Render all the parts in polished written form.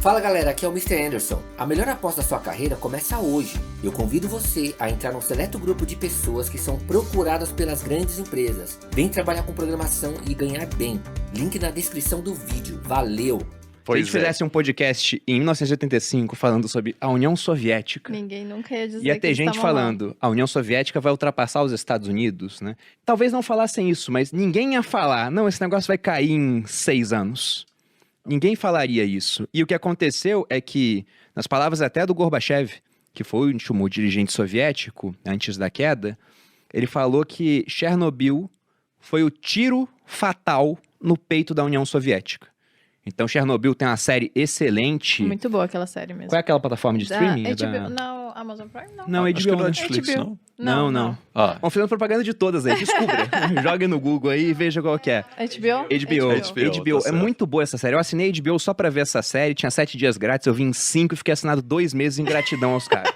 Fala galera, aqui é o Mr. Anderson. A melhor aposta da sua carreira começa hoje. Eu convido você a entrar num seleto grupo de pessoas que são procuradas pelas grandes empresas. Vem trabalhar com programação e ganhar bem. Link na descrição do vídeo. Valeu! Se a gente fizesse um podcast em 1985 falando sobre a União Soviética... Ninguém nunca ia dizer ia ter que gente falando, a União Soviética vai ultrapassar os Estados Unidos, né? Talvez não falassem isso, mas ninguém ia falar, não, esse negócio vai cair em 6 anos. Ninguém falaria isso. E o que aconteceu é que, nas palavras até do Gorbachev, que foi o último dirigente soviético antes da queda, ele falou que Chernobyl foi o tiro fatal no peito da União Soviética. Então, Chernobyl tem uma série excelente. Muito boa aquela série mesmo. Qual é aquela plataforma de streaming? HBO, não, Amazon Prime, não. Não, Acho que HBO, é né? Netflix, HBO. não? Não. Ah, Vamos fazendo propaganda de todas aí, descubra. Jogue no Google aí e veja qual que é. HBO? HBO. tá É certo. muito boa essa série. Eu assinei HBO só pra ver essa série, tinha 7 dias grátis, eu vim em 5 e fiquei assinado 2 meses em gratidão aos caras.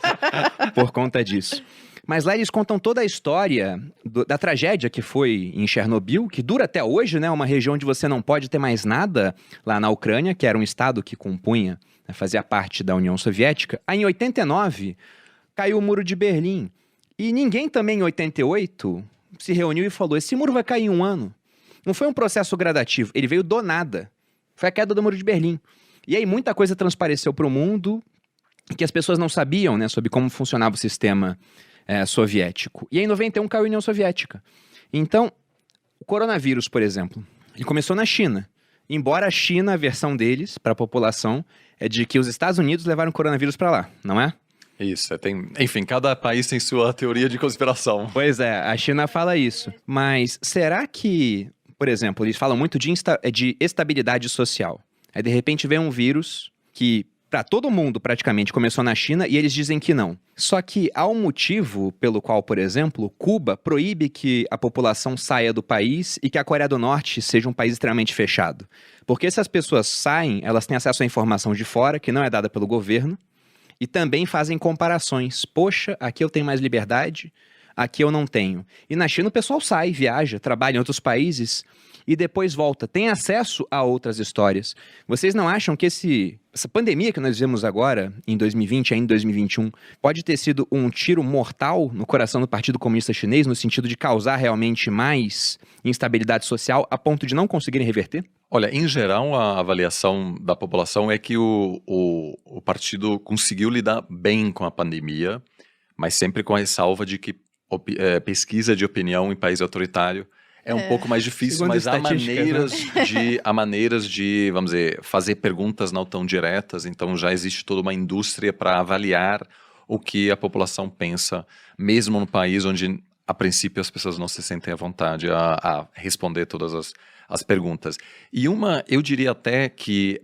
Por conta disso. Mas lá eles contam toda a história da tragédia que foi em Chernobyl, que dura até hoje, né? Uma região onde você não pode ter mais nada lá na Ucrânia, que era um estado que compunha, né, fazia parte da União Soviética. Aí em 89, caiu o Muro de Berlim. E ninguém também em 88 se reuniu e falou, esse muro vai cair em 1 ano. Não foi um processo gradativo, ele veio do nada. Foi a queda do Muro de Berlim. E aí muita coisa transpareceu para o mundo que as pessoas não sabiam, né, sobre como funcionava o sistema soviético. E aí em 91 caiu a União Soviética. Então, o coronavírus, por exemplo, ele começou na China. Embora a China, a versão deles para a população, é de que os Estados Unidos levaram o coronavírus para lá, não é? isso. Enfim, cada país tem sua teoria de conspiração. Pois é, a China fala isso. Mas será que, por exemplo, eles falam muito de estabilidade social. Aí, de repente, vem um vírus que, para todo mundo, praticamente, começou na China e eles dizem que não. Só que há um motivo pelo qual, por exemplo, Cuba proíbe que a população saia do país e que a Coreia do Norte seja um país extremamente fechado. Porque se as pessoas saem, elas têm acesso à informação de fora, que não é dada pelo governo, e também fazem comparações. Poxa, aqui eu tenho mais liberdade, aqui eu não tenho. E na China o pessoal sai, viaja, trabalha em outros países e depois volta. Tem acesso a outras histórias. Vocês não acham que essa pandemia que nós vivemos agora, em 2020, ainda em 2021, pode ter sido um tiro mortal no coração do Partido Comunista Chinês, no sentido de causar realmente mais instabilidade social a ponto de não conseguirem reverter? Olha, em geral, a avaliação da população é que o partido conseguiu lidar bem com a pandemia, mas sempre com a ressalva de que pesquisa de opinião em país autoritário é um pouco mais difícil, Segundo mas há estatísticas, maneiras de, vamos dizer, fazer perguntas não tão diretas, então já existe toda uma indústria para avaliar o que a população pensa, mesmo no país onde, a princípio, as pessoas não se sentem à vontade a responder todas as perguntas. E eu diria até que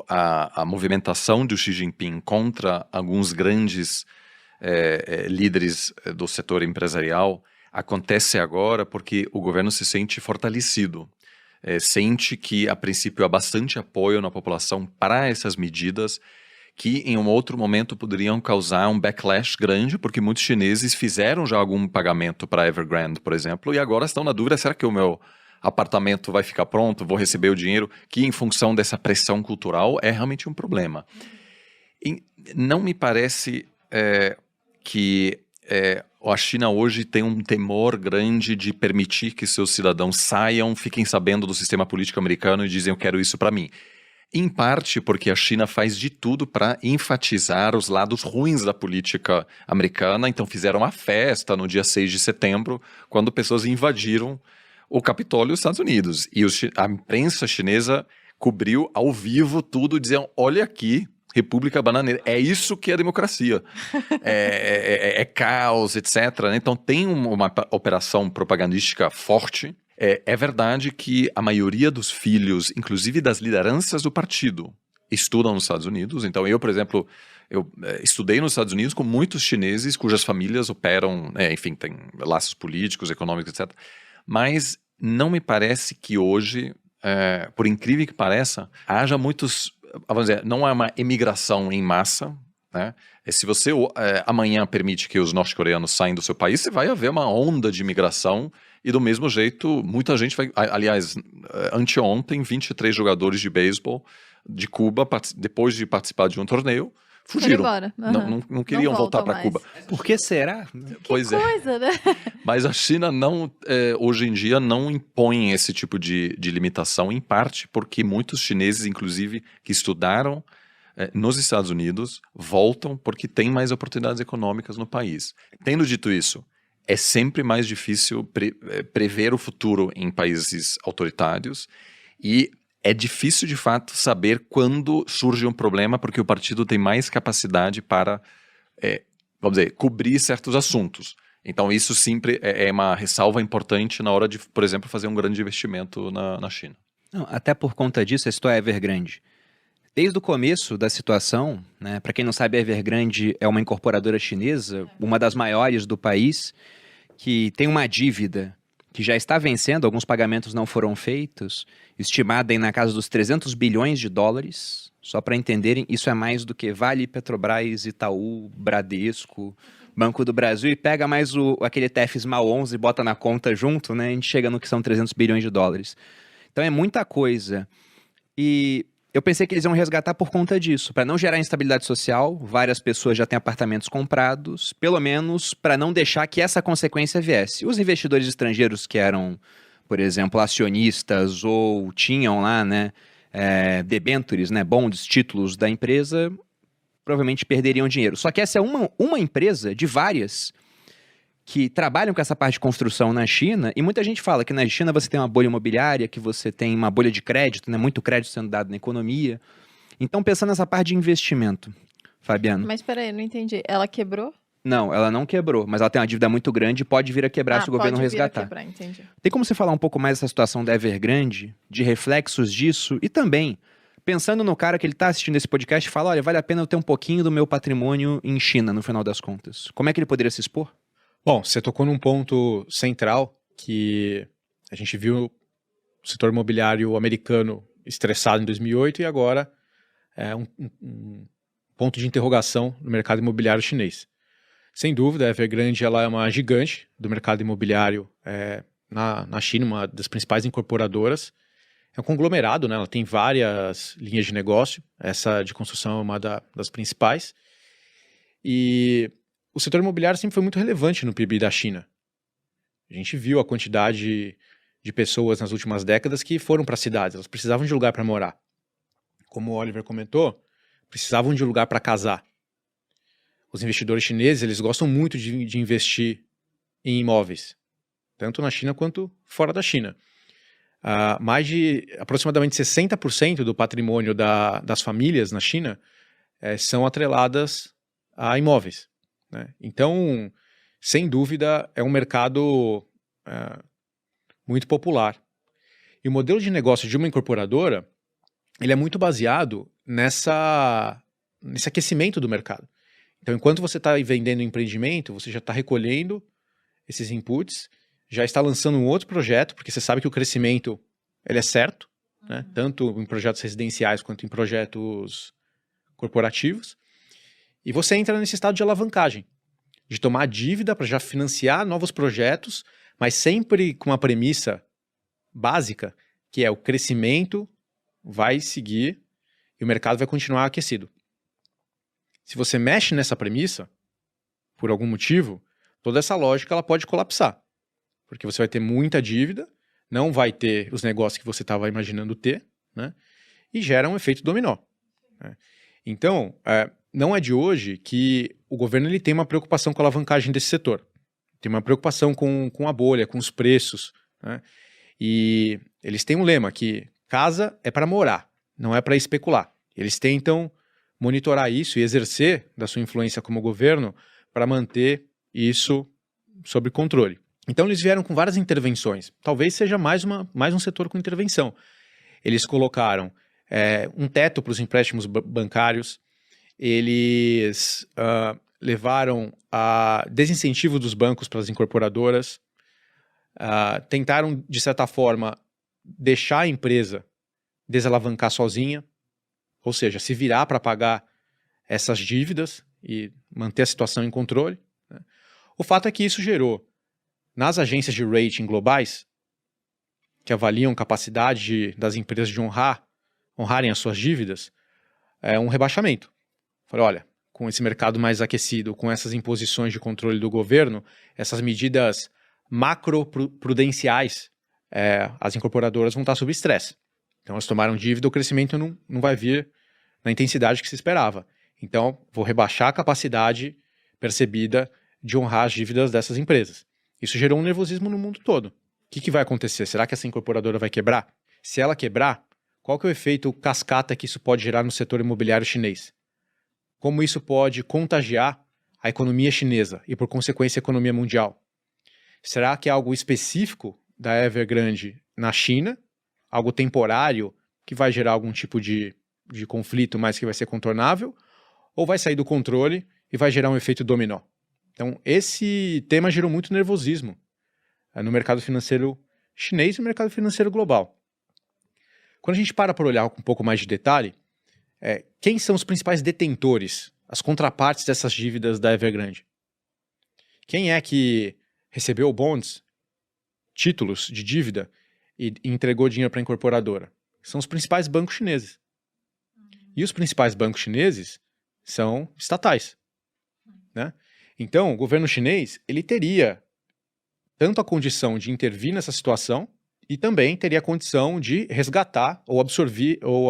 a movimentação do Xi Jinping contra alguns grandes líderes do setor empresarial acontece agora porque o governo se sente fortalecido, sente que, a princípio, há bastante apoio na população para essas medidas que, em um outro momento, poderiam causar um backlash grande, porque muitos chineses fizeram já algum pagamento para Evergrande, por exemplo, e agora estão na dúvida, será que o meu apartamento vai ficar pronto, vou receber o dinheiro, que, em função dessa pressão cultural, é realmente um problema. E não me parece que a China hoje tem um temor grande de permitir que seus cidadãos saiam, fiquem sabendo do sistema político americano e dizem eu quero isso para mim. Em parte porque a China faz de tudo para enfatizar os lados ruins da política americana, então fizeram uma festa no dia 6 de setembro, quando pessoas invadiram o Capitólio dos Estados Unidos. E a imprensa chinesa cobriu ao vivo tudo, dizendo, olha aqui, República Bananeira, é isso que é democracia, é caos, etc. Então tem uma operação propagandística forte. É verdade que a maioria dos filhos, inclusive das lideranças do partido, estudam nos Estados Unidos. Então eu, por exemplo, estudei nos Estados Unidos com muitos chineses cujas famílias operam, enfim, tem laços políticos, econômicos, etc. Mas não me parece que hoje, por incrível que pareça, haja muitos... Vamos dizer, não é uma imigração em massa, né? Se você amanhã permite que os norte-coreanos saiam do seu país, você vai haver uma onda de imigração e do mesmo jeito, muita gente vai... Aliás, anteontem, 23 jogadores de beisebol de Cuba, depois de participar de um torneio, Foram fugiram. embora. Não queriam voltar voltam para mais. Cuba. Por que será? Pois é. Coisa, né? Mas a China hoje em dia não impõe esse tipo de limitação, em parte porque muitos chineses, inclusive, que estudaram nos Estados Unidos, voltam porque tem mais oportunidades econômicas no país. Tendo dito isso, é sempre mais difícil prever o futuro em países autoritários e é difícil, de fato, saber quando surge um problema, porque o partido tem mais capacidade para, vamos dizer, cobrir certos assuntos. Então, isso sempre é uma ressalva importante na hora de, por exemplo, fazer um grande investimento na China. Não, até por conta disso, a história é Evergrande. Desde o começo da situação, né, para quem não sabe, a Evergrande é uma incorporadora chinesa, uma das maiores do país, que tem uma dívida que já está vencendo, alguns pagamentos não foram feitos, estimada em na casa dos 300 bilhões de dólares. Só para entenderem, isso é mais do que Vale, Petrobras, Itaú, Bradesco, Banco do Brasil, e pega mais aquele TEF-SMAL 11 e bota na conta junto, né? A gente chega no que são 300 bilhões de dólares. Então é muita coisa. E eu pensei que eles iam resgatar por conta disso, para não gerar instabilidade social, várias pessoas já têm apartamentos comprados, pelo menos para não deixar que essa consequência viesse. Os investidores estrangeiros que eram, por exemplo, acionistas ou tinham lá, né, debentures, né, bonds, títulos da empresa, provavelmente perderiam dinheiro. Só que essa é uma empresa de várias que trabalham com essa parte de construção na China, e muita gente fala que na China você tem uma bolha imobiliária, que você tem uma bolha de crédito, né, muito crédito sendo dado na economia. Então, pensando nessa parte de investimento, Fabiano. Mas peraí, não entendi. Ela quebrou? Não, ela não quebrou, mas ela tem uma dívida muito grande e pode vir a quebrar se o governo pode vir a resgatar. quebrar, entendi. Tem como você falar um pouco mais dessa situação da Evergrande, de reflexos disso, e também, pensando no cara que ele está assistindo esse podcast e fala, olha, vale a pena eu ter um pouquinho do meu patrimônio em China, no final das contas. Como é que ele poderia se expor? Bom, você tocou num ponto central que a gente viu o setor imobiliário americano estressado em 2008 e agora é um ponto de interrogação no mercado imobiliário chinês. Sem dúvida, a Evergrande ela é uma gigante do mercado imobiliário na China, uma das principais incorporadoras. É um conglomerado, né? Ela tem várias linhas de negócio, essa de construção é uma das principais. E o setor imobiliário sempre foi muito relevante no PIB da China. A gente viu a quantidade de pessoas nas últimas décadas que foram para cidades, elas precisavam de lugar para morar. Como o Oliver comentou, precisavam de lugar para casar. Os investidores chineses, eles gostam muito de investir em imóveis, tanto na China quanto fora da China. Mais de aproximadamente 60% do patrimônio das famílias na China são atreladas a imóveis. Né? Então, sem dúvida, é um mercado muito popular. E o modelo de negócio de uma incorporadora, ele é muito baseado nesse aquecimento do mercado. Então, enquanto você está vendendo um empreendimento, você já está recolhendo esses inputs, já está lançando um outro projeto, porque você sabe que o crescimento ele é certo, né? Tanto em projetos residenciais quanto em projetos corporativos. E você entra nesse estado de alavancagem, de tomar dívida para já financiar novos projetos, mas sempre com uma premissa básica, que é o crescimento vai seguir e o mercado vai continuar aquecido. Se você mexe nessa premissa, por algum motivo, toda essa lógica ela pode colapsar, porque você vai ter muita dívida, não vai ter os negócios que você estava imaginando ter, né? E gera um efeito dominó. Né? Então, não é de hoje que o governo ele tem uma preocupação com a alavancagem desse setor. Tem uma preocupação com a bolha, com os preços. Né? E eles têm um lema que casa é para morar, não é para especular. Eles tentam monitorar isso e exercer da sua influência como governo para manter isso sob controle. Então eles vieram com várias intervenções. Talvez seja mais um setor com intervenção. Eles colocaram um teto para os empréstimos bancários, eles levaram a desincentivo dos bancos para as incorporadoras, tentaram, de certa forma, deixar a empresa desalavancar sozinha, ou seja, se virar para pagar essas dívidas e manter a situação em controle. Né? O fato é que isso gerou, nas agências de rating globais, que avaliam capacidade das empresas de honrar honrarem as suas dívidas, um rebaixamento. Falei, olha, com esse mercado mais aquecido, com essas imposições de controle do governo, essas medidas macroprudenciais, as incorporadoras vão estar sob estresse. Então, elas tomaram dívida, o crescimento não vai vir na intensidade que se esperava. Então, vou rebaixar a capacidade percebida de honrar as dívidas dessas empresas. Isso gerou um nervosismo no mundo todo. O que vai acontecer? Será que essa incorporadora vai quebrar? Se ela quebrar, qual que é o efeito cascata que isso pode gerar no setor imobiliário chinês? Como isso pode contagiar a economia chinesa e, por consequência, a economia mundial? Será que é algo específico da Evergrande na China, algo temporário que vai gerar algum tipo de conflito, mas que vai ser contornável, ou vai sair do controle e vai gerar um efeito dominó? Então, esse tema gerou muito nervosismo no mercado financeiro chinês e no mercado financeiro global. Quando a gente para olhar com um pouco mais de detalhe, quem são os principais detentores, as contrapartes dessas dívidas da Evergrande? Quem é que recebeu bonds, títulos de dívida e entregou dinheiro para a incorporadora? São os principais bancos chineses. E os principais bancos chineses são estatais, né? Então, o governo chinês, ele teria tanto a condição de intervir nessa situação e também teria a condição de resgatar ou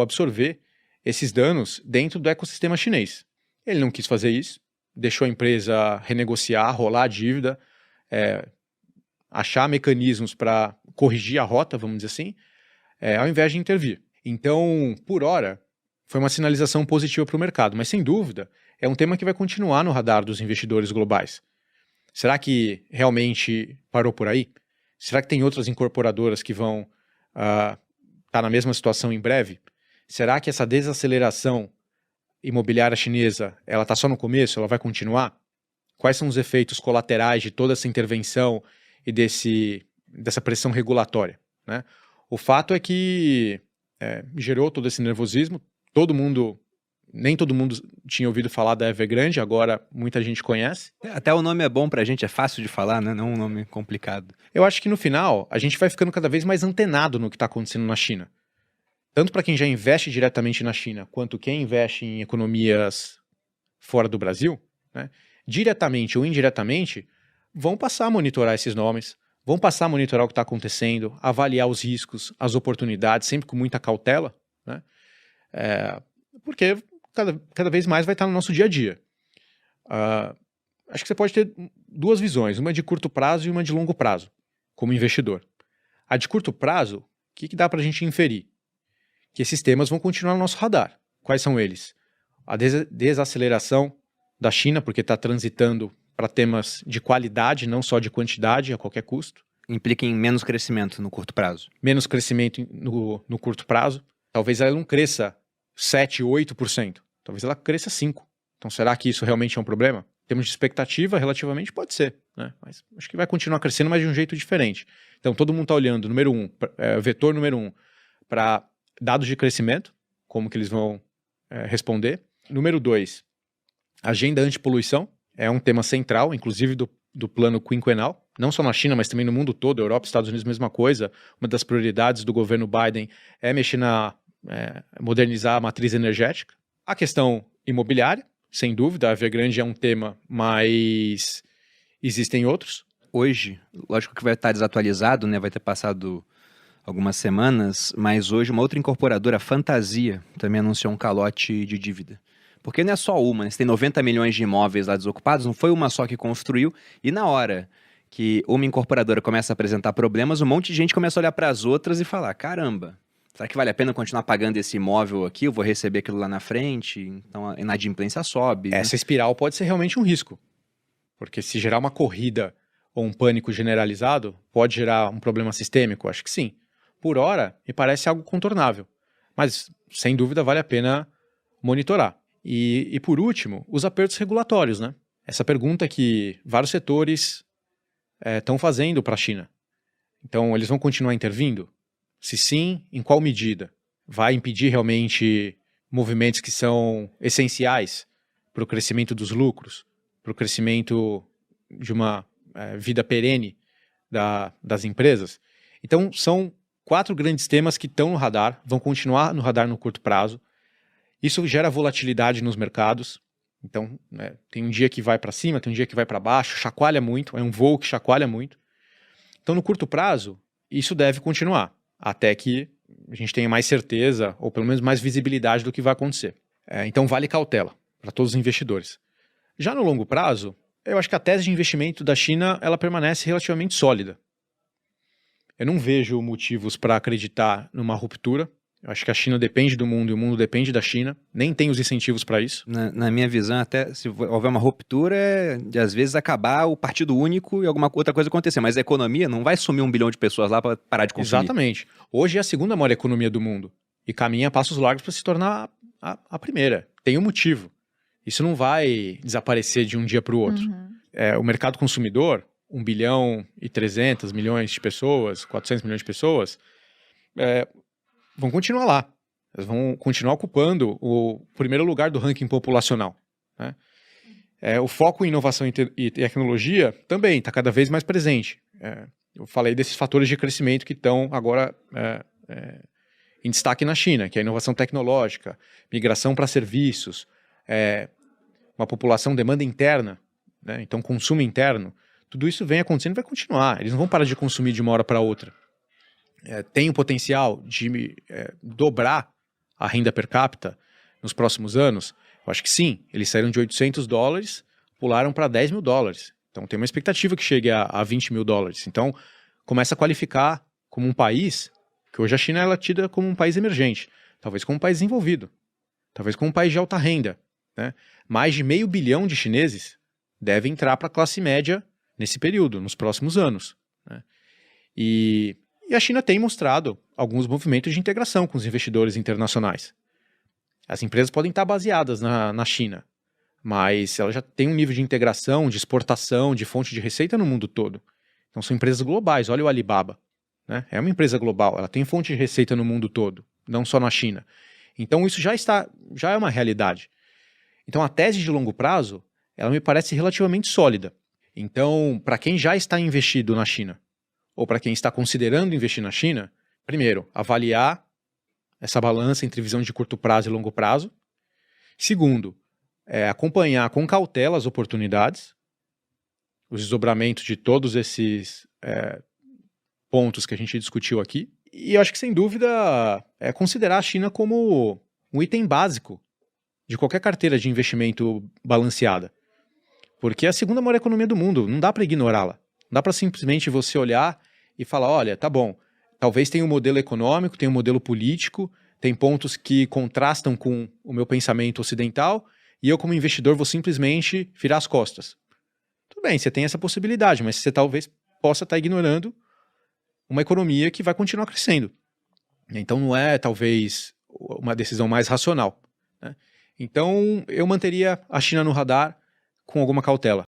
absorver esses danos dentro do ecossistema chinês. Ele não quis fazer isso, deixou a empresa renegociar, rolar a dívida, achar mecanismos para corrigir a rota, vamos dizer assim, ao invés de intervir. Então, por hora, foi uma sinalização positiva para o mercado, mas sem dúvida é um tema que vai continuar no radar dos investidores globais. Será que realmente parou por aí? Será que tem outras incorporadoras que vão estar na mesma situação em breve? Será que essa desaceleração imobiliária chinesa, ela está só no começo, ela vai continuar? Quais são os efeitos colaterais de toda essa intervenção e dessa pressão regulatória, né? O fato é que gerou todo esse nervosismo. Nem todo mundo tinha ouvido falar da Evergrande, agora muita gente conhece. Até o nome é bom pra gente, é fácil de falar, né? Não um nome complicado. Eu acho que no final, a gente vai ficando cada vez mais antenado no que está acontecendo na China. Tanto para quem já investe diretamente na China, quanto quem investe em economias fora do Brasil, né? Diretamente ou indiretamente, vão passar a monitorar esses nomes, vão passar a monitorar o que está acontecendo, avaliar os riscos, as oportunidades, sempre com muita cautela, né? Porque cada vez mais vai estar no nosso dia a dia. Acho que você pode ter duas visões, uma de curto prazo e uma de longo prazo, como investidor. A de curto prazo, o que dá para a gente inferir? Que esses temas vão continuar no nosso radar. Quais são eles? A desaceleração da China, porque está transitando para temas de qualidade, não só de quantidade, a qualquer custo. Implica em menos crescimento no curto prazo. Menos crescimento no curto prazo. Talvez ela não cresça 7%, 8%. Talvez ela cresça 5%. Então, será que isso realmente é um problema? Em termos de expectativa, relativamente pode ser, né? Mas acho que vai continuar crescendo, mas de um jeito diferente. Então, todo mundo está olhando, vetor número 1, para dados de crescimento, como que eles vão responder. Número 2, agenda antipoluição. É um tema central, inclusive do plano quinquenal, não só na China, mas também no mundo todo, Europa, Estados Unidos, mesma coisa. Uma das prioridades do governo Biden é mexer modernizar a matriz energética. A questão imobiliária, sem dúvida, a Evergrande é um tema, mas existem outros. Hoje, lógico que vai estar desatualizado, né? Vai ter passado algumas semanas, mas hoje uma outra incorporadora, Fantasia, também anunciou um calote de dívida. Porque não é só uma, né? Você tem 90 milhões de imóveis lá desocupados, não foi uma só que construiu, e na hora que uma incorporadora começa a apresentar problemas, um monte de gente começa a olhar para as outras e falar, caramba, será que vale a pena continuar pagando esse imóvel aqui? Eu vou receber aquilo lá na frente, então a inadimplência sobe. Essa espiral pode ser realmente um risco, porque se gerar uma corrida ou um pânico generalizado, pode gerar um problema sistêmico? Acho que sim. Por hora, me parece algo contornável, mas sem dúvida vale a pena monitorar. E por último, os apertos regulatórios, né? Essa pergunta que vários setores estão fazendo para a China. Então, eles vão continuar intervindo? Se sim, em qual medida? Vai impedir realmente movimentos que são essenciais para o crescimento dos lucros, para o crescimento de uma vida perene das empresas? Então, são 4 grandes temas que estão no radar, vão continuar no radar no curto prazo. Isso gera volatilidade nos mercados. Então, né, tem um dia que vai para cima, tem um dia que vai para baixo, chacoalha muito, é um voo que chacoalha muito. Então, no curto prazo, isso deve continuar, até que a gente tenha mais certeza, ou pelo menos mais visibilidade do que vai acontecer. Então, vale cautela para todos os investidores. Já no longo prazo, eu acho que a tese de investimento da China ela permanece relativamente sólida. Eu não vejo motivos para acreditar numa ruptura. Eu acho que a China depende do mundo e o mundo depende da China. Nem tem os incentivos para isso. Na minha visão, até se houver uma ruptura, de às vezes acabar o partido único e alguma outra coisa acontecer. Mas a economia não vai sumir 1 bilhão de pessoas lá para parar de consumir. Exatamente. Hoje é a segunda maior economia do mundo e caminha a passos largos para se tornar a primeira. Tem um motivo. Isso não vai desaparecer de um dia para o outro. O mercado consumidor, 1 bilhão e 300 milhões de pessoas, 400 milhões de pessoas, vão continuar lá. Elas vão continuar ocupando o primeiro lugar do ranking populacional. Né? O foco em inovação e tecnologia também está cada vez mais presente. Eu falei desses fatores de crescimento que estão agora em destaque na China, que é a inovação tecnológica, migração para serviços, uma população demanda interna, né? Então consumo interno. Tudo isso vem acontecendo e vai continuar. Eles não vão parar de consumir de uma hora para outra. Tem o potencial de dobrar a renda per capita nos próximos anos? Eu acho que sim. Eles saíram de $800, pularam para $10 mil. Então tem uma expectativa que chegue a $20 mil. Então começa a qualificar como um país, que hoje a China ela é tida como um país emergente, talvez como um país desenvolvido, talvez como um país de alta renda. Né? Mais de 500 milhão de chineses devem entrar para a classe média nesse período, nos próximos anos. Né? E a China tem mostrado alguns movimentos de integração com os investidores internacionais. As empresas podem estar baseadas na China, mas ela já tem um nível de integração, de exportação, de fonte de receita no mundo todo. Então são empresas globais. Olha o Alibaba. Né? É uma empresa global, ela tem fonte de receita no mundo todo, não só na China. Então isso já é uma realidade. Então a tese de longo prazo, ela me parece relativamente sólida. Então, para quem já está investido na China, ou para quem está considerando investir na China, primeiro, avaliar essa balança entre visão de curto prazo e longo prazo. Segundo, acompanhar com cautela as oportunidades, os desdobramentos de todos esses pontos que a gente discutiu aqui. E eu acho que, sem dúvida, considerar a China como um item básico de qualquer carteira de investimento balanceada. Porque é a segunda maior economia do mundo, não dá para ignorá-la. Não dá para simplesmente você olhar e falar, olha, tá bom, talvez tenha um modelo econômico, tenha um modelo político, tem pontos que contrastam com o meu pensamento ocidental, e eu como investidor vou simplesmente virar as costas. Tudo bem, você tem essa possibilidade, mas você talvez possa estar ignorando uma economia que vai continuar crescendo. Então não é, talvez, uma decisão mais racional. Né? Então eu manteria a China no radar com alguma cautela.